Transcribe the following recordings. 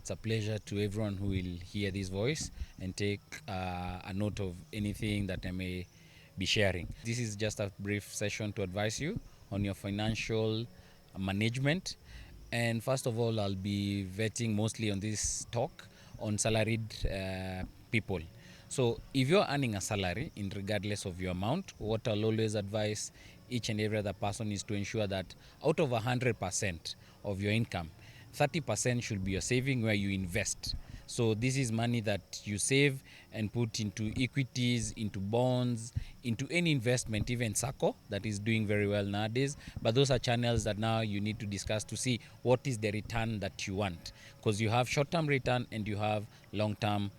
It's a pleasure to everyone who will hear this voice and take a note of anything that I may be sharing. This is just a brief session to advise you on your financial management. And first of all, I'll be vetting mostly on this talk on salaried people. So if you're earning a salary, in regardless of your amount, what I'll always advise each and every other person is to ensure that out of 100% of your income, 30% should be your saving where you invest. So this is money that you save and put into equities, into bonds, into any investment, even SACCO that is doing very well nowadays. But those are channels that now you need to discuss to see what is the return that you want, because you have short-term return and you have long-term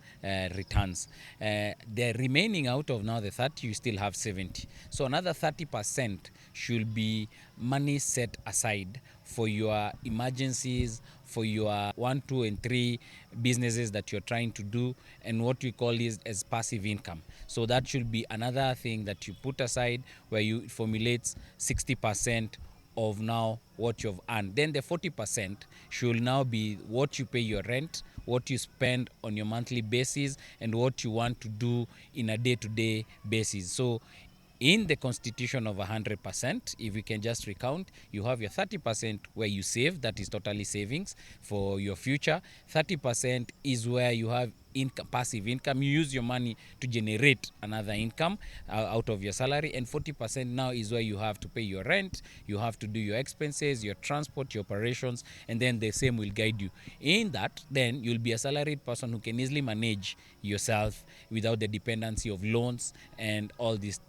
returns. The remaining out of now the 30, you still have 70. So another 30% should be money set aside for your emergencies, for your 1, 2, and 3 businesses that you're trying to do, and what we call is as passive income. So that should be another thing that you put aside, where you formulate 60% of now what you've earned. Then the 40% should now be what you pay your rent, what you spend on your monthly basis, and what you want to do in a day-to-day basis. So in the constitution of 100%, if we can just recount, you have your 30% where you save, that is totally savings for your future. 30% is where you have income, passive income. You use your money to generate another income out of your salary, and 40% now is where you have to pay your rent, you have to do your expenses, your transport, your operations, and then the same will guide you. In that, then you'll be a salaried person who can easily manage yourself without the dependency of loans and all these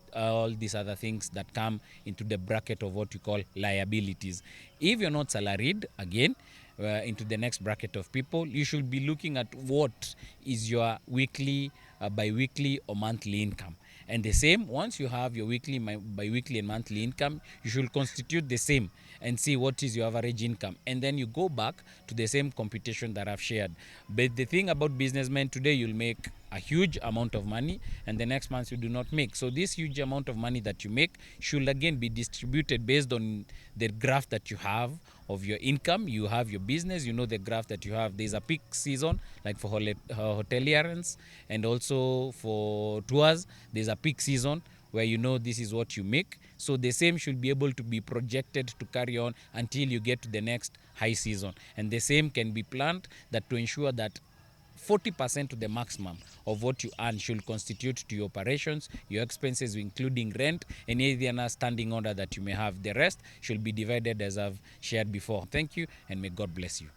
other things that come into the bracket of what you call liabilities. If you're not salaried, again, into the next bracket of people, you should be looking at what is your weekly, bi-weekly, or monthly income. And the same, once you have your weekly, bi-weekly, and monthly income, you should constitute the same and see what is your average income. And then you go back to the same computation that I've shared. But the thing about businessmen today, you'll make a huge amount of money, and the next month you do not make. So this huge amount of money that you make should again be distributed based on the graph that you have of your income. You have your business, you know the graph that you have. There's a peak season, like for hoteliers, and also for tours, there's a peak season where you know this is what you make. So the same should be able to be projected to carry on until you get to the next high season. And the same can be planned, that to ensure that 40% to the maximum of what you earn should constitute to your operations, your expenses, including rent, and any other standing order that you may have. The rest should be divided as I've shared before. Thank you, and may God bless you.